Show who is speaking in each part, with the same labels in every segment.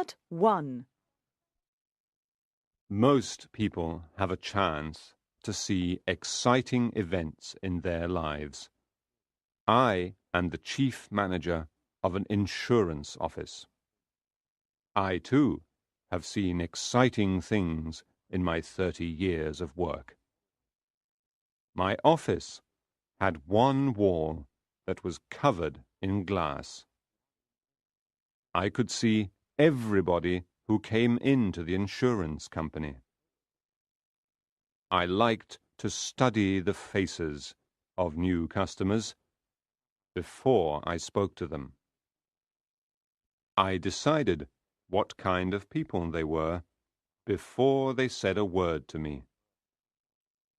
Speaker 1: Part 1.
Speaker 2: Most people have a chance to see exciting events in their lives. I am the chief manager of an insurance office. I, too, have seen exciting things in my 30 years of work. My office had one wall that was covered in glass. I could see everybody who came into the insurance company. I liked to study the faces of new customers before I spoke to them. I decided what kind of people they were before they said a word to me.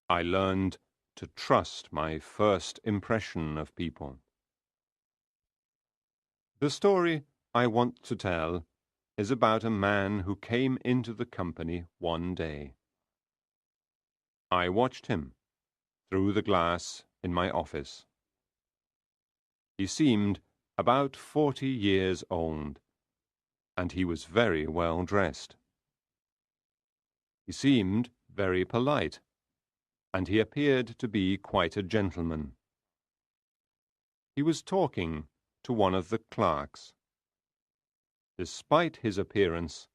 Speaker 2: I learned to trust my first impression of people. The story I want to tell is about a man who came into the company one day. I watched him through the glass in my office. He seemed about 40 years old, and he was very well dressed. He seemed very polite, and he appeared to be quite a gentleman. He was talking to one of the clerks. Despite his appearance,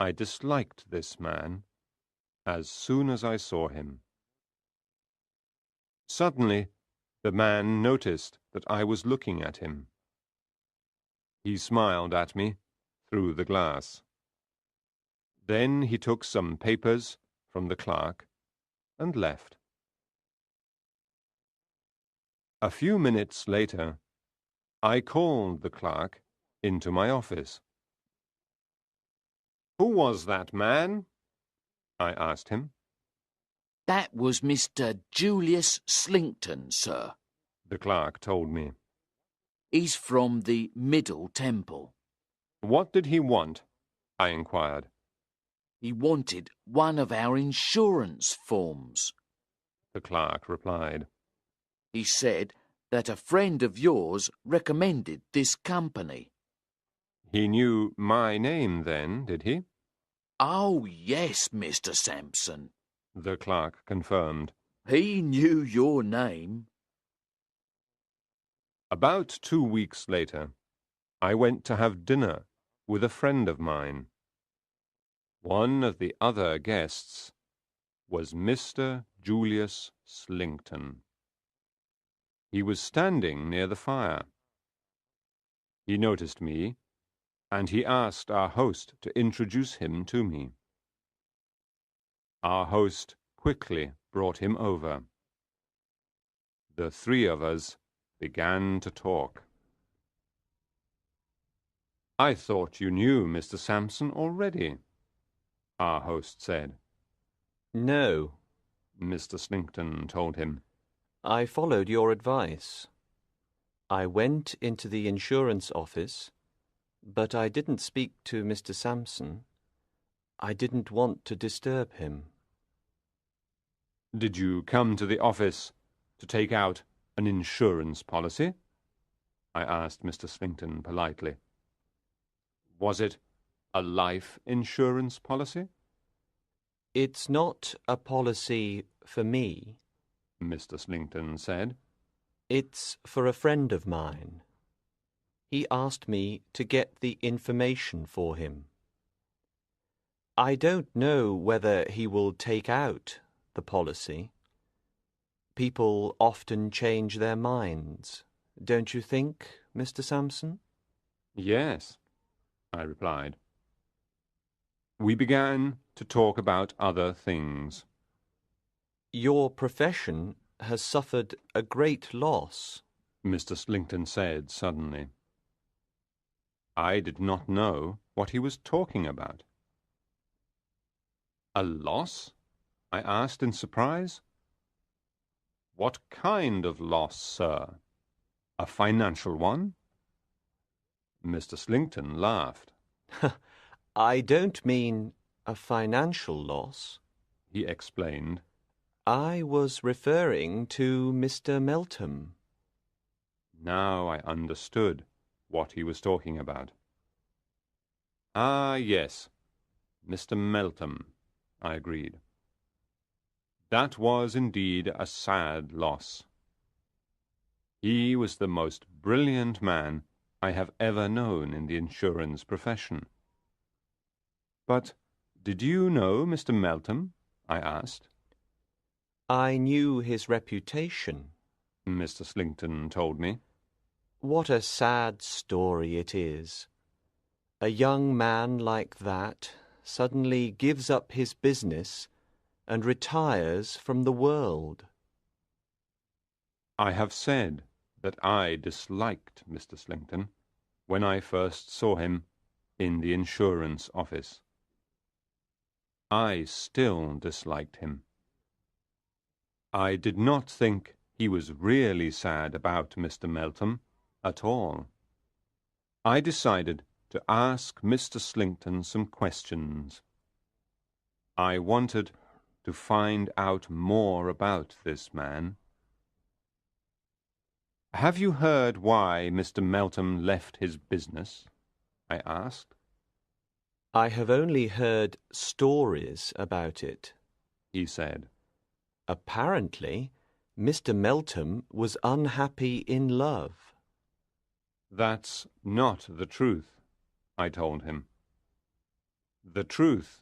Speaker 2: I disliked this man as soon as I saw him. Suddenly, the man noticed that I was looking at him. He smiled at me through the glass. Then he took some papers from the clerk and left. A few minutes later, I called the clerk into my office. "Who was that man?" I asked him.
Speaker 3: "That was Mr. Julius Slinkton, sir,"
Speaker 2: The clerk told me.
Speaker 3: "He's from the Middle Temple."
Speaker 2: "What did he want?" I inquired.
Speaker 3: "He wanted one of our insurance forms."
Speaker 2: The clerk replied.
Speaker 3: "He said that a friend of yours recommended this company."
Speaker 2: "He knew my name then, did he?"
Speaker 3: "Oh, yes, Mr. Sampson.
Speaker 2: The clerk confirmed.
Speaker 3: He knew your name."
Speaker 2: About 2 weeks later, I went to have dinner with a friend of mine. One of the other guests was Mr. Julius Slinkton. He was standing near the fire. He noticed me, and he asked our host to introduce him to me. Our host quickly brought him over. The three of us began to talk. "I thought you knew Mr. Sampson already," our host said.
Speaker 4: "No,"
Speaker 2: Mr. Slinkton told him.
Speaker 4: I followed your advice. I went into the insurance office, but I didn't speak to Mr. Sampson. I didn't want to disturb him.
Speaker 2: "Did you come to the office to take out an insurance policy?" I asked Mr. Slinkton politely. "Was it a life insurance policy?"
Speaker 4: It's not a policy for me,
Speaker 2: Mr. Slinkton said.
Speaker 4: It's for a friend of mine. He asked me to get the information for him. I don't know whether he will take out the policy. People often change their minds, don't you think, Mr. Sampson?
Speaker 2: "Yes," I replied. We began to talk about other things.
Speaker 4: Your profession has suffered a great loss,
Speaker 2: Mr. Slinkton said suddenly. I did not know what he was talking about. "A loss?" I asked in surprise. "What kind of loss, sir? A financial one?" Mr. Slinkton laughed.
Speaker 4: I don't mean a financial loss,
Speaker 2: He explained.
Speaker 4: I was referring to Mr. Meltham.
Speaker 2: Now I understood what he was talking about. Ah, yes, Mr. Meltham, I agreed. That was indeed a sad loss. He was the most brilliant man I have ever known in the insurance profession. But did you know Mr. Meltham? I asked.
Speaker 4: I knew his reputation.
Speaker 2: Mr. Slinkton told me.
Speaker 4: What a sad story it is. A young man like that suddenly gives up his business and retires from the world.
Speaker 2: I have said that I disliked Mr. Slinkton when I first saw him in the insurance office. I still disliked him. I did not think he was really sad about Mr. Meltham at all. I decided to ask Mr. Slinkton some questions. I wanted to find out more about this man. Have you heard why Mr. Meltham left his business? I asked.
Speaker 4: I have only heard stories about it,
Speaker 2: He said.
Speaker 4: Apparently, Mr. Meltham was unhappy in love.
Speaker 2: That's not the truth, I told him. The truth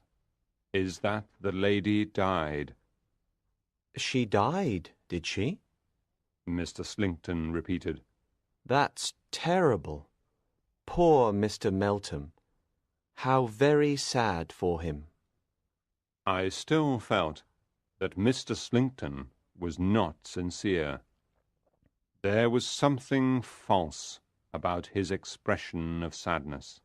Speaker 2: is that the lady died.
Speaker 4: She died, did she?
Speaker 2: Mr. Slinkton repeated.
Speaker 4: That's terrible. Poor Mr. Meltham. How very sad for him.
Speaker 2: I still felt that Mr. Slinkton was not sincere. There was something false about his expression of sadness.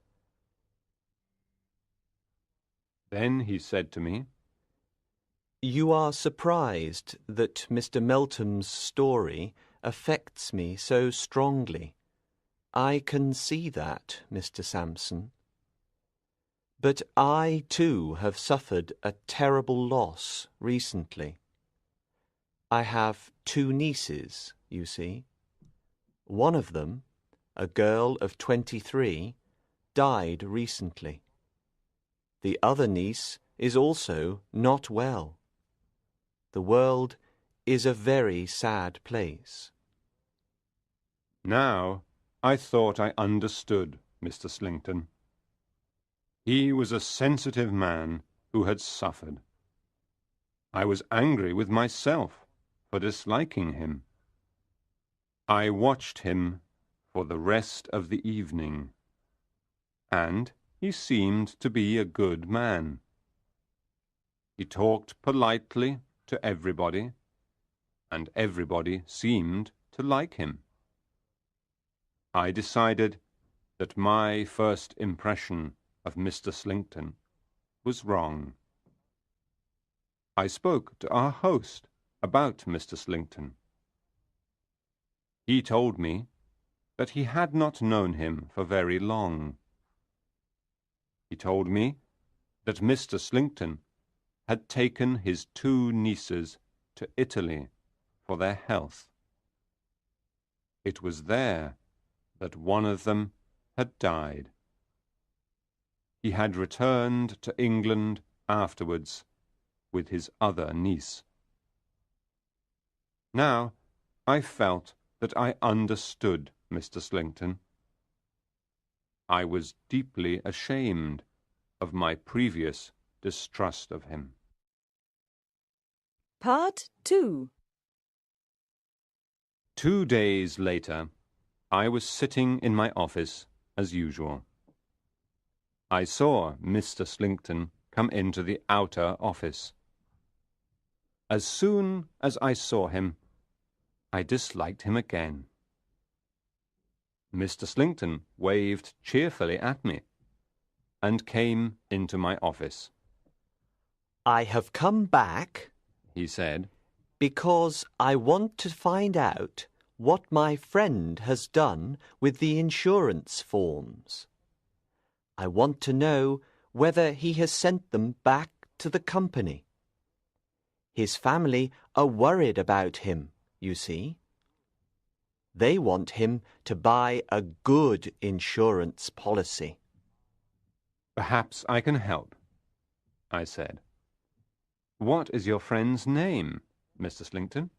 Speaker 2: Then he said to me,
Speaker 4: You are surprised that Mr. Meltham's story affects me so strongly. I can see that, Mr. Sampson. But I, too, have suffered a terrible loss recently. I have 2 nieces, you see. One of them, a girl of 23, died recently. The other niece is also not well. The world is a very sad place.
Speaker 2: Now I thought I understood Mr. Slinkton. He was a sensitive man who had suffered. I was angry with myself for disliking him. I watched him for the rest of the evening, and he seemed to be a good man. He talked politely to everybody, and everybody seemed to like him. I decided that my first impression of Mr. Slinkton was wrong. I spoke to our host about Mr. Slinkton. He told me that he had not known him for very long. He told me that Mr. Slinkton had taken his 2 nieces to Italy for their health. It was there that one of them had died. He had returned to England afterwards with his other niece. Now I felt that I understood Mr. Slinkton. I was deeply ashamed of my previous distrust of him.
Speaker 1: Part 2.
Speaker 2: 2 days later, I was sitting in my office as usual. I saw Mr. Slinkton come into the outer office. As soon as I saw him, I disliked him again. Mr. Slinkton waved cheerfully at me and came into my office.
Speaker 4: I have come back,
Speaker 2: He said,
Speaker 4: because I want to find out what my friend has done with the insurance forms. I want to know whether he has sent them back to the company. His family are worried about him, you see. They want him to buy a good insurance policy.
Speaker 2: Perhaps I can help, I said. What is your friend's name, Mr. Slinkton?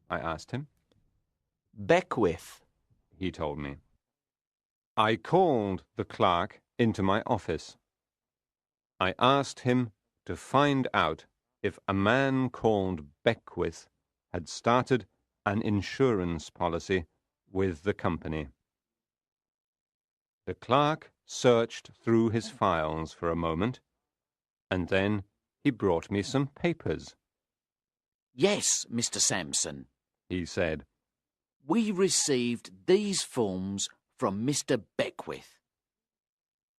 Speaker 2: I asked him.
Speaker 4: Beckwith.
Speaker 2: He told me. I called the clerk into my office. I asked him to find out if a man called Beckwith had started an insurance policy with the company. The clerk searched through his files for a moment, and then he brought me some papers.
Speaker 3: Yes, Mr. Sampson.
Speaker 2: He said.
Speaker 3: We received these forms from Mr. Beckwith.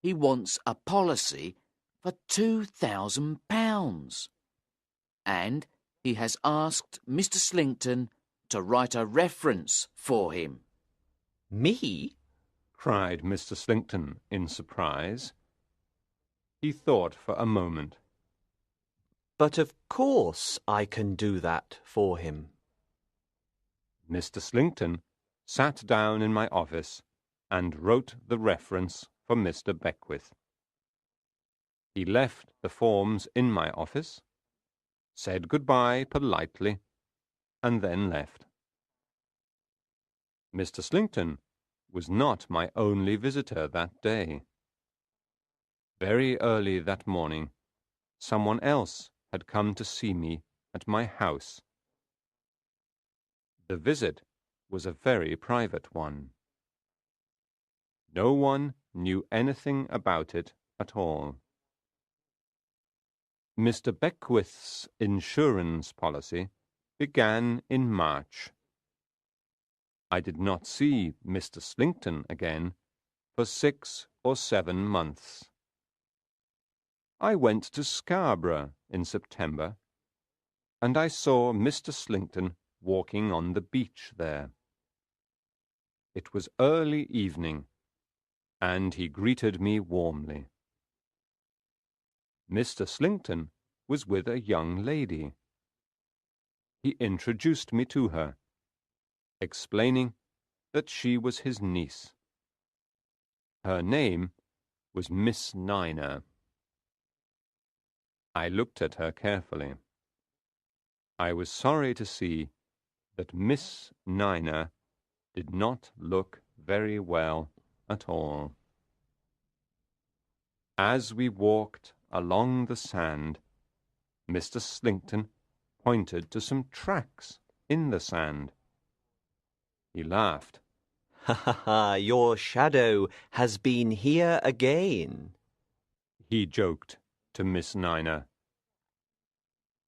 Speaker 3: He wants a policy for £2,000. And he has asked Mr. Slinkton to write a reference for him.
Speaker 4: Me?
Speaker 2: Cried Mr. Slinkton in surprise. He thought for a moment.
Speaker 4: But of course I can do that for him.
Speaker 2: Mr. Slinkton sat down in my office and wrote the reference for Mr. Beckwith. He left the forms in my office, said goodbye politely, and then left. Mr. Slinkton was not my only visitor that day. Very early that morning, someone else had come to see me at my house. The visit was a very private one. No one knew anything about it at all. Mr. Beckwith's insurance policy began in March. I did not see Mr. Slinkton again for 6 or 7 months. I went to Scarborough in September, and I saw Mr. Slinkton walking on the beach there. It was early evening, and he greeted me warmly. Mr. Slinkton was with a young lady. He introduced me to her, explaining that she was his niece. Her name was Miss Niner. I looked at her carefully. I was sorry to see that Miss Niner did not look very well at all. As we walked along the sand, Mr. Slinkton pointed to some tracks in the sand. He laughed.
Speaker 4: Ha ha ha, your shadow has been here again.
Speaker 2: He joked to Miss Niner.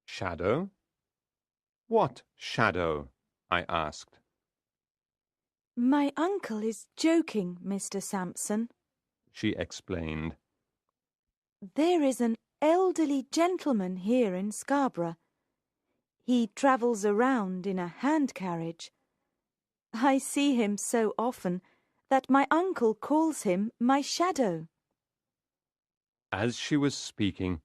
Speaker 2: Shadow? What shadow? I asked.
Speaker 1: My uncle is joking, Mr. Sampson,
Speaker 2: She explained.
Speaker 1: There is an elderly gentleman here in Scarborough. He travels around in a hand carriage. I see him so often that my uncle calls him my shadow.
Speaker 2: As she was speaking,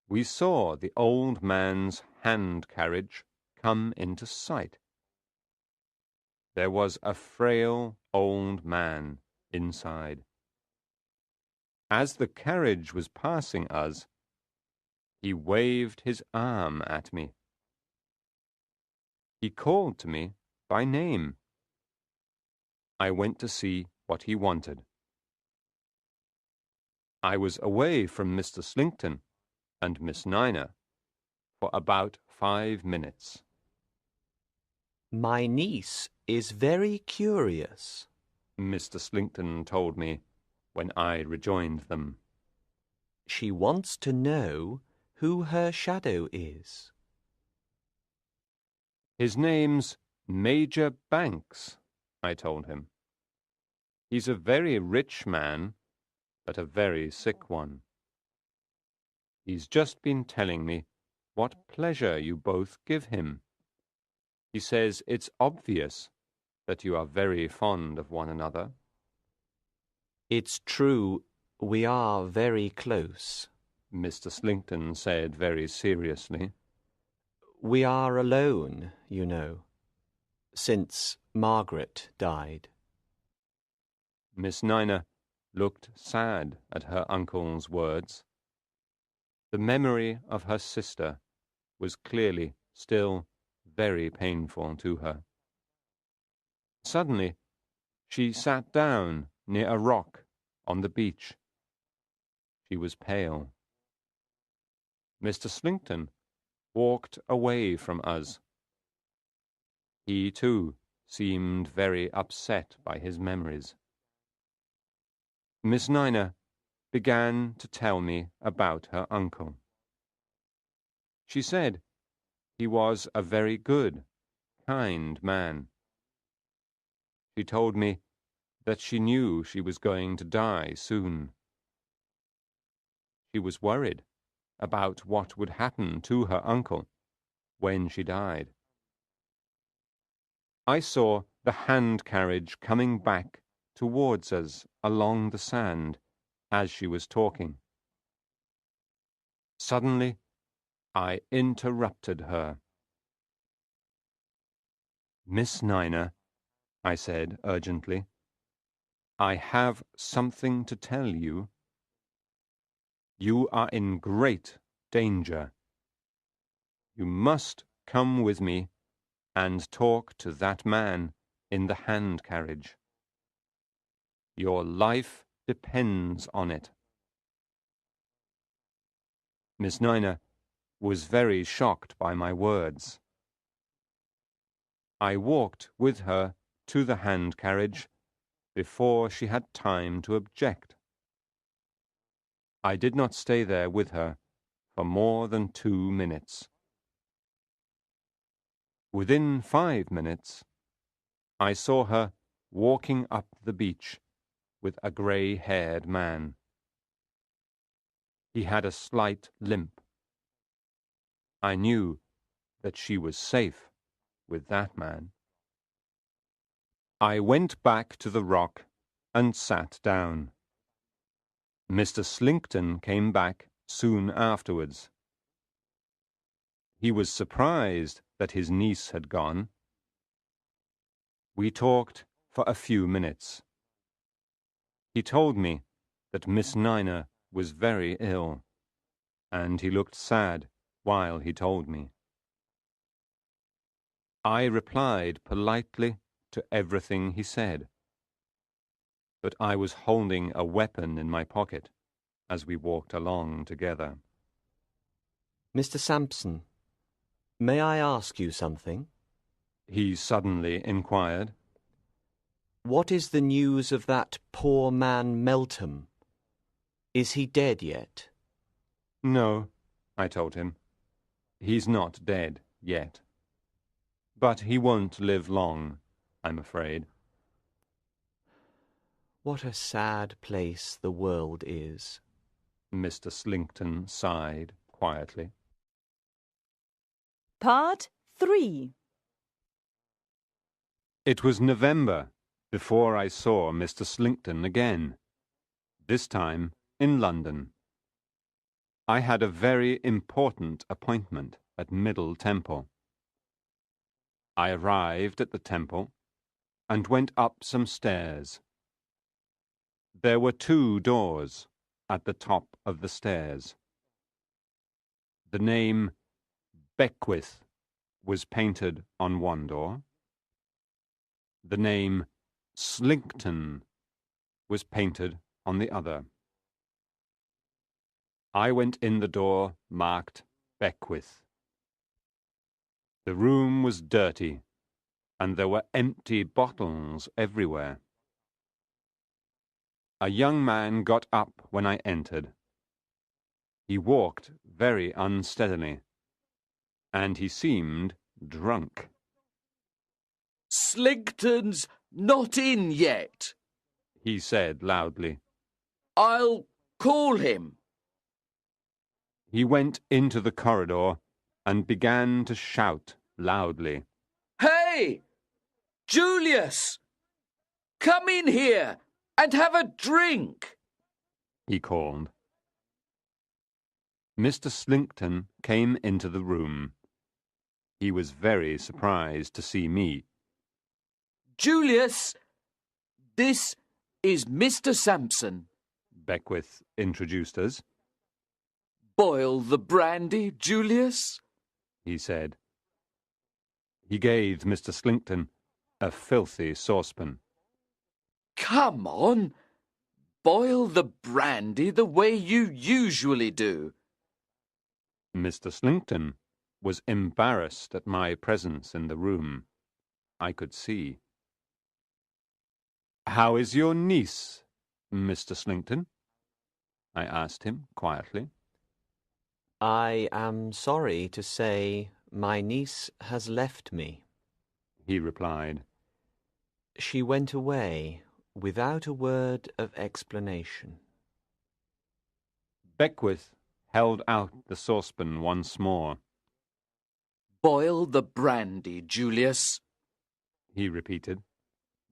Speaker 2: we saw the old man's hand carriage come into sight. There was a frail old man inside. As the carriage was passing us, he waved his arm at me. He called to me by name. I went to see what he wanted. I was away from Mr. Slinkton and Miss Niner for about 5 minutes.
Speaker 4: My niece is very curious,
Speaker 2: Mr. Slinkton told me when I rejoined them.
Speaker 4: She wants to know who her shadow is.
Speaker 2: His name's Major Banks, I told him. He's a very rich man, but a very sick one. He's just been telling me what pleasure you both give him. He says it's obvious that you are very fond of one another.
Speaker 4: It's true, we are very close.
Speaker 2: Mr. Slinkton said very seriously.
Speaker 4: We are alone, you know, since Margaret died.
Speaker 2: Miss Niner looked sad at her uncle's words. The memory of her sister was clearly still very painful to her. Suddenly, she sat down near a rock on the beach. She was pale. Mr. Slinkton walked away from us. He, too, seemed very upset by his memories. Miss Nina began to tell me about her uncle. She said he was a very good, kind man. She told me that she knew she was going to die soon. She was worried about what would happen to her uncle when she died. I saw the hand carriage coming back towards us along the sand as she was talking. Suddenly, I interrupted her. "Miss Nina," I said urgently, "I have something to tell you. You are in great danger. You must come with me and talk to that man in the hand carriage. Your life depends on it." Miss Nina was very shocked by my words. I walked with her to the hand carriage before she had time to object. I did not stay there with her for more than 2 minutes. Within 5 minutes, I saw her walking up the beach with a grey-haired man. He had a slight limp. I knew that she was safe with that man. I went back to the rock and sat down. Mr. Slinkton came back soon afterwards. He was surprised that his niece had gone. We talked for a few minutes. He told me that Miss Nina was very ill, and he looked sad while he told me. I replied politely to everything he said, but I was holding a weapon in my pocket as we walked along together.
Speaker 4: "Mr. Sampson, may I ask you something?"
Speaker 2: He suddenly inquired.
Speaker 4: "What is the news of that poor man Meltham? Is he dead yet?"
Speaker 2: "No," I told him. "He's not dead yet. But he won't live long, I'm afraid."
Speaker 4: "What a sad place the world is,"
Speaker 2: Mr. Slinkton sighed quietly.
Speaker 1: Part 3.
Speaker 2: It was November before I saw Mr. Slinkton again, this time in London. I had a very important appointment at Middle Temple. I arrived at the temple and went up some stairs. There were 2 doors at the top of the stairs. The name Beckwith was painted on one door. The name Slinkton was painted on the other. I went in the door marked Beckwith. The room was dirty, and there were empty bottles everywhere. A young man got up when I entered. He walked very unsteadily, and he seemed drunk.
Speaker 3: "Slinkton's not in yet,"
Speaker 2: he said loudly.
Speaker 3: "I'll call him."
Speaker 2: He went into the corridor and began to shout loudly.
Speaker 3: "Hey, Julius! Come in here and have a drink,"
Speaker 2: he called. Mr. Slinkton came into the room. He was very surprised to see me.
Speaker 3: "Julius, this is Mr. Sampson.
Speaker 2: Beckwith introduced us.
Speaker 3: Boil the brandy, Julius,
Speaker 2: he said. He gave Mr. Slinkton a filthy saucepan.
Speaker 3: Come on, boil the brandy the way you usually do.
Speaker 2: Mr. Slinkton was embarrassed at my presence in the room. I could see. "How is your niece, Mr. Slinkton?" I asked him quietly.
Speaker 4: I am sorry to say my niece has left me,
Speaker 2: he replied.
Speaker 4: She went away without a word of explanation.
Speaker 2: Beckwith held out the saucepan once more.
Speaker 3: Boil the brandy, Julius,
Speaker 2: he repeated.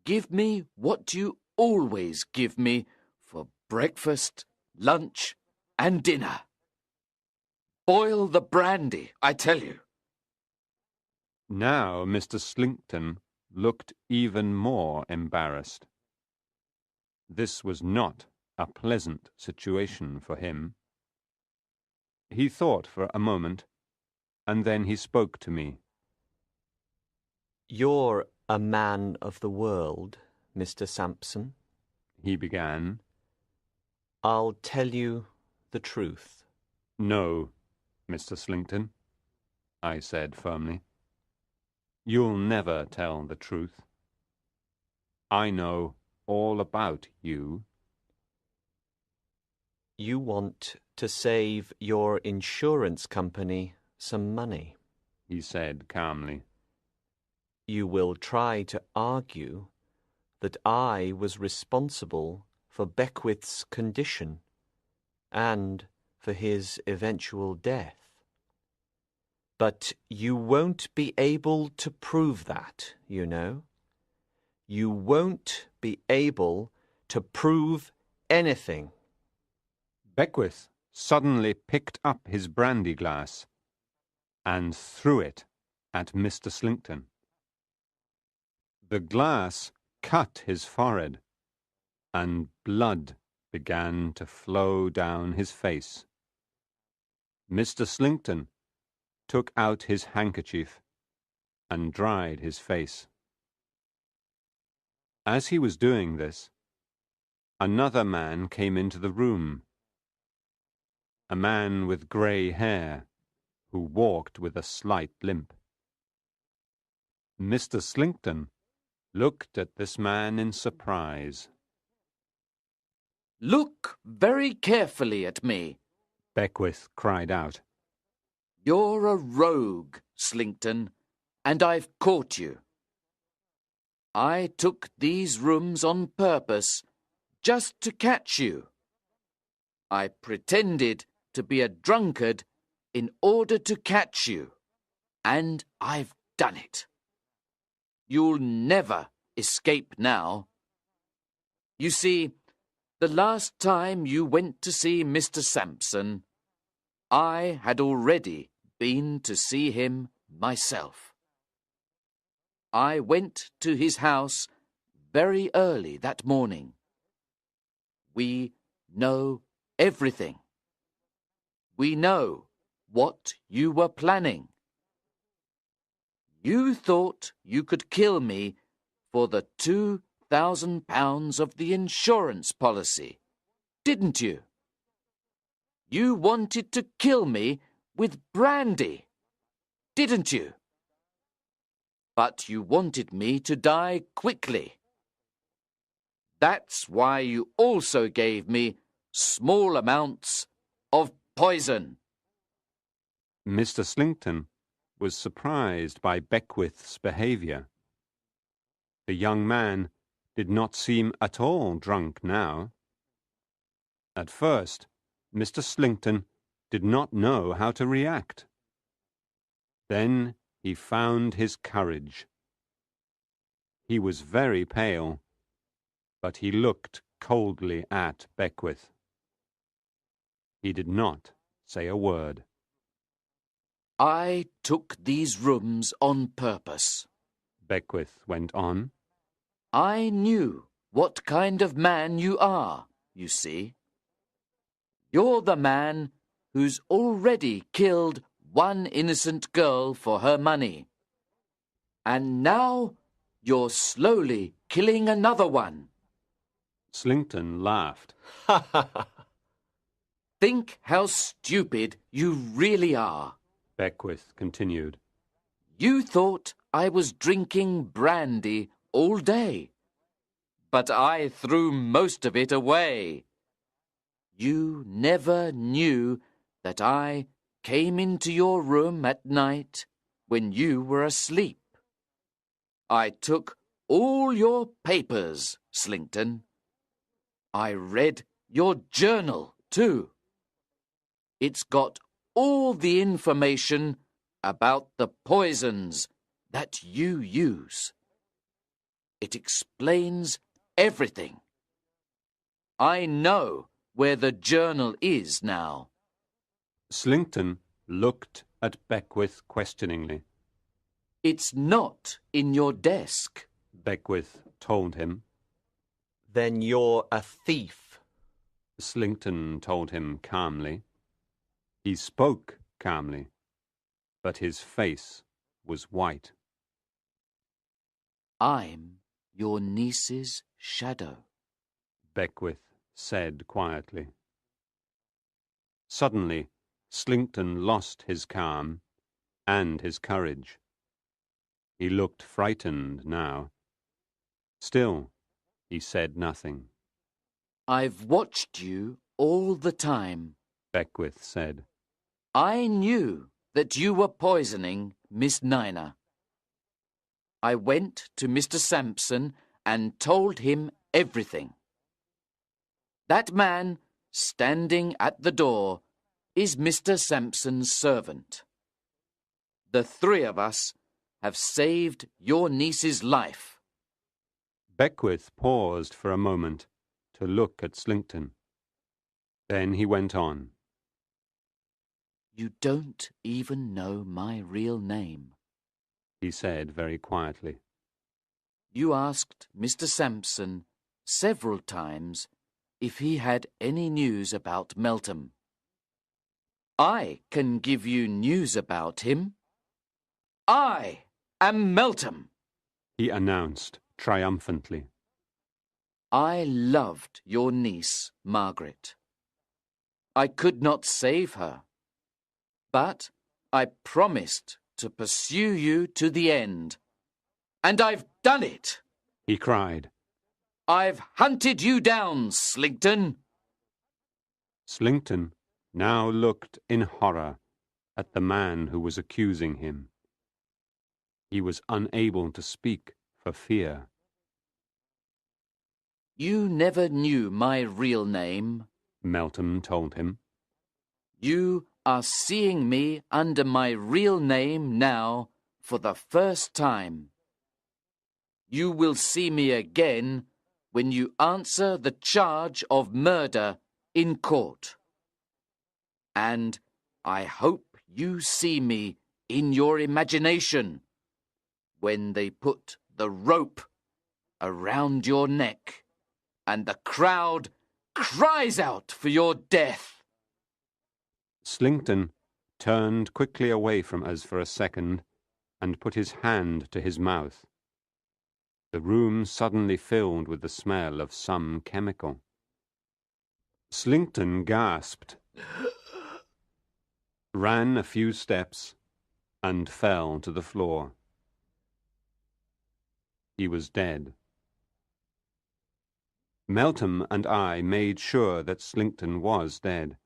Speaker 3: Give me what you always give me for breakfast, lunch, and dinner. Boil the brandy, I tell you.
Speaker 2: Now Mr. Slinkton looked even more embarrassed. This was not a pleasant situation for him. He thought for a moment, and then he spoke to me.
Speaker 4: You're a man of the world, Mr. Sampson,
Speaker 2: he began.
Speaker 4: I'll tell you the truth.
Speaker 2: No, Mr. Slinkton, I said firmly. You'll never tell the truth. I know all about you.
Speaker 4: You want to save your insurance company some money,
Speaker 2: he said calmly.
Speaker 4: You will try to argue that I was responsible for Beckwith's condition and for his eventual death. But you won't be able to prove that, you know. You won't be able to prove anything.
Speaker 2: Beckwith suddenly picked up his brandy glass and threw it at Mr. Slinkton. The glass cut his forehead, and blood began to flow down his face. Mr. Slinkton took out his handkerchief and dried his face. As he was doing this, another man came into the room. A man with grey hair, who walked with a slight limp. Mr. Slinkton looked at this man in surprise.
Speaker 3: Look very carefully at me,
Speaker 2: Beckwith cried out.
Speaker 3: You're a rogue, Slinkton, and I've caught you. I took these rooms on purpose, just to catch you. I pretended to be a drunkard in order to catch you, and I've done it. You'll never escape now. You see, the last time you went to see Mr. Sampson, I had already been to see him myself. I went to his house very early that morning. We know everything. We know what you were planning. You thought you could kill me for the £2,000 of the insurance policy, didn't you? You wanted to kill me with brandy, didn't you? But you wanted me to die quickly. That's why you also gave me small amounts of poison.
Speaker 2: Mr. Slinkton was surprised by Beckwith's behaviour. The young man did not seem at all drunk now. At first, Mr. Slinkton did not know how to react. Then he found his courage. He was very pale, but he looked coldly at Beckwith. He did not say a word.
Speaker 3: I took these rooms on purpose,
Speaker 2: Beckwith went on.
Speaker 3: I knew what kind of man you are, you see. You're the man who's already killed one innocent girl for her money. And now you're slowly killing another one.
Speaker 2: Slinkton laughed.
Speaker 4: Ha ha ha!
Speaker 3: Think how stupid you really are.
Speaker 2: Beckwith continued.
Speaker 3: You thought I was drinking brandy all day, but I threw most of it away. You never knew that I came into your room at night when you were asleep. I took all your papers, Slinkton. I read your journal, too. It's got all the information about the poisons that you use. It explains everything. I know where the journal is now.
Speaker 2: Slinkton looked at Beckwith questioningly.
Speaker 3: It's not in your desk.
Speaker 2: Beckwith told him.
Speaker 4: Then you're a thief.
Speaker 2: Slinkton told him calmly. He spoke calmly, but his face was white.
Speaker 3: I'm your niece's shadow,
Speaker 2: Beckwith said quietly. Suddenly, Slinkton lost his calm and his courage. He looked frightened now. Still, he said nothing.
Speaker 3: I've watched you all the time,
Speaker 2: Beckwith said.
Speaker 3: I knew that you were poisoning Miss Nina. I went to Mr. Sampson and told him everything. That man standing at the door is Mr. Sampson's servant. The three of us have saved your niece's life.
Speaker 2: Beckwith paused for a moment to look at Slinkton. Then he went on.
Speaker 3: You don't even know my real name,
Speaker 2: he said very quietly.
Speaker 3: You asked Mr. Sampson several times if he had any news about Meltham. I can give you news about him. I am Meltham,
Speaker 2: he announced triumphantly.
Speaker 3: I loved your niece, Margaret. I could not save her, but I promised to pursue you to the end. And I've done it,
Speaker 2: he cried.
Speaker 3: I've hunted you down, Slinkton.
Speaker 2: Slinkton now looked in horror at the man who was accusing him. He was unable to speak for fear.
Speaker 3: You never knew my real name,
Speaker 2: Meltham told him.
Speaker 3: You are seeing me under my real name now for the first time. You will see me again when you answer the charge of murder in court. And I hope you see me in your imagination when they put the rope around your neck and the crowd cries out for your death.
Speaker 2: Slinkton turned quickly away from us for a second and put his hand to his mouth. The room suddenly filled with the smell of some chemical. Slinkton gasped, ran a few steps, and fell to the floor. He was dead. Meltham and I made sure that Slinkton was dead.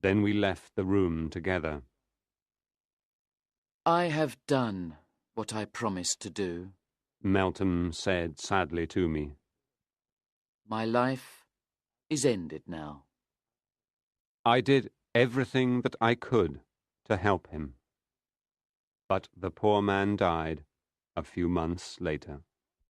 Speaker 2: Then we left the room together.
Speaker 3: I have done what I promised to do.
Speaker 2: Meltham said sadly to me.
Speaker 3: My life is ended now.
Speaker 2: I did everything that I could to help him. But the poor man died a few months later.